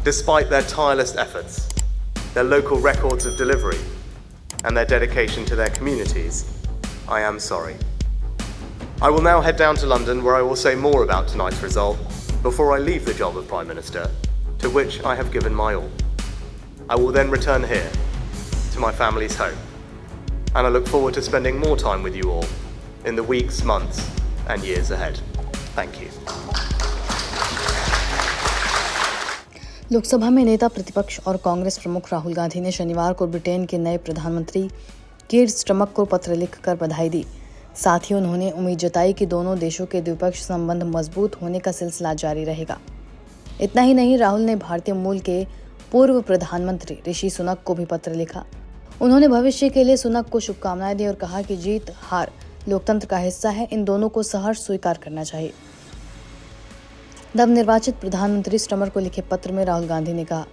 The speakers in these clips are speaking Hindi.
Despite their tireless efforts, their local records of delivery, and their dedication to their communities, I am sorry. I will now head down to London, where I will say more about tonight's result before I leave the job of Prime Minister, to which I have given my all. I will then return here, to my family's home, and I look forward to spending more time with you all in the weeks, months, and years ahead. Thank you. Lok Sabha में नेता प्रतिपक्ष और कांग्रेस प्रमुख राहुल गांधी ने शनिवार को ब्रिटेन के नए प्रधानमंत्री कीर स्टर्मर को पत्र लिखकर बधाई दी। साथ ही उन्होंने उम्मीद जताई कि दोनों देशों के द्विपक्षीय संबंध मजबूत होने का सिलसिला जारी रहेगा। इतना ही नहीं, राहुल ने भारतीय मूल के पूर्व प्रधानमंत्री ऋषि सुनक को भी पत्र लिखा। उन्होंने भविष्य के लिए सुनक को शुभकामनाएं दी और कहा कि जीत हार लोकतंत्र का हिस्सा है, इन दोनों को सहर्ष स्वीकार करना चाहिए। नवनिर्वाचित प्रधानमंत्री स्टर्मर को लिखे पत्र में राहुल गांधी ने कहा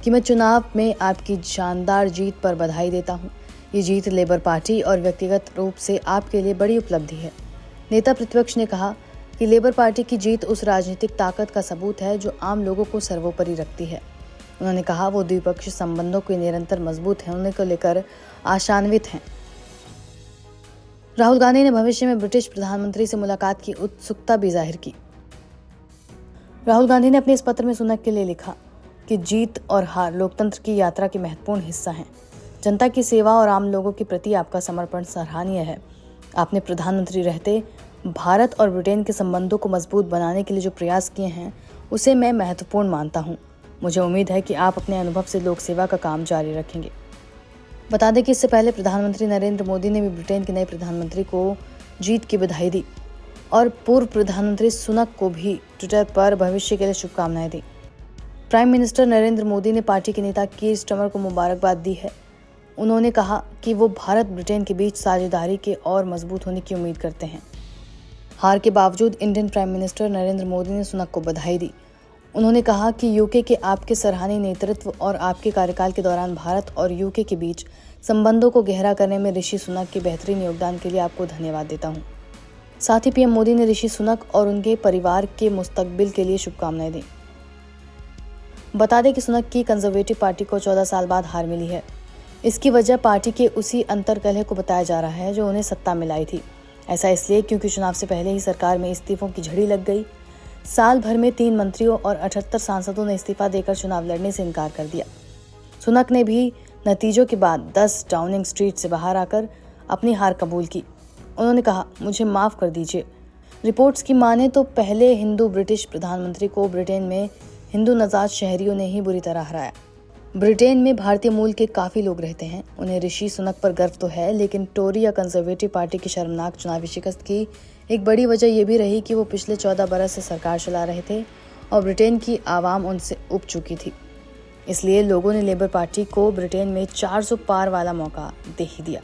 कि मैं चुनाव में आपकी शानदार जीत पर बधाई देता हूं। ये जीत लेबर पार्टी और व्यक्तिगत रूप से आपके लिए बड़ी उपलब्धि है। नेता प्रतिपक्ष ने कहा कि लेबर पार्टी की जीत उस राजनीतिक ताकत का सबूत है जो आम लोगों को सर्वोपरि रखती है। उन्होंने कहा वो द्विपक्षीय संबंधों के निरंतर मजबूत होने को लेकर आशान्वित हैं। राहुल गांधी ने भविष्य में ब्रिटिश प्रधानमंत्री से मुलाकात की उत्सुकता भी जाहिर की। राहुल गांधी ने अपने इस पत्र में सुनक के लिए लिखा कि जीत और हार लोकतंत्र की यात्रा के महत्वपूर्ण हिस्सा हैं। जनता की सेवा और आम लोगों के प्रति आपका समर्पण सराहनीय है। आपने प्रधानमंत्री रहते भारत और ब्रिटेन के संबंधों को मजबूत बनाने के लिए जो प्रयास किए हैं उसे मैं महत्वपूर्ण मानता हूं। मुझे उम्मीद है कि आप अपने अनुभव से लोक सेवा का काम जारी रखेंगे। बता दें कि इससे पहले प्रधानमंत्री नरेंद्र मोदी ने भी ब्रिटेन के नए प्रधानमंत्री को जीत की बधाई दी और पूर्व प्रधानमंत्री सुनक को भी ट्विटर पर भविष्य के लिए शुभकामनाएं दी। प्राइम मिनिस्टर नरेंद्र मोदी ने पार्टी के नेता कीर स्टर्मर को मुबारकबाद दी है। उन्होंने कहा कि वो भारत ब्रिटेन के बीच साझेदारी के और मजबूत होने की उम्मीद करते हैं। हार के बावजूद Indian prime minister Narendra Modi ने सुनक को बधाई दी। उन्होंने कहा कि यूके के आपके सराहनीय नेतृत्व और आपके कार्यकाल के दौरान भारत और यूके के बीच संबंधों को गहरा करने में ऋषि सुनक के बेहतरीन योगदान के लिए आपको धन्यवाद देता हूँ। साथ ही पीएम मोदी ने ऋषि सुनक और उनके परिवार के मुस्तकबिल के लिए शुभकामनाएं दी। बता दें कि सुनक की कंजर्वेटिव पार्टी को 14 साल बाद हार मिली है। इसकी वजह पार्टी के उसी अंतर्कलह को बताया जा रहा है जो उन्हें सत्ता में लाई थी। ऐसा इसलिए क्योंकि चुनाव से पहले ही सरकार में इस्तीफों की झड़ी लग गई। साल भर में 3 मंत्रियों और 78 सांसदों ने इस्तीफा देकर चुनाव लड़ने से इनकार कर दिया। सुनक ने भी नतीजों के बाद 10 डाउनिंग स्ट्रीट से बाहर आकर अपनी हार कबूल की। उन्होंने कहा, मुझे माफ़ कर दीजिए। रिपोर्ट्स की माने तो पहले हिंदू ब्रिटिश प्रधानमंत्री को ब्रिटेन में हिंदू नजाद शहरियों ने ही बुरी तरह हराया। ब्रिटेन में भारतीय मूल के काफ़ी लोग रहते हैं। उन्हें ऋषि सुनक पर गर्व तो है, लेकिन टोरी या कंजर्वेटिव पार्टी की शर्मनाक चुनावी शिकस्त की एक बड़ी वजह यह भी रही कि वो पिछले 14 बरस से सरकार चला रहे थे और ब्रिटेन की आवाम उनसे उब चुकी थी। इसलिए लोगों ने लेबर पार्टी को ब्रिटेन में 400 पार वाला मौका दे ही दिया।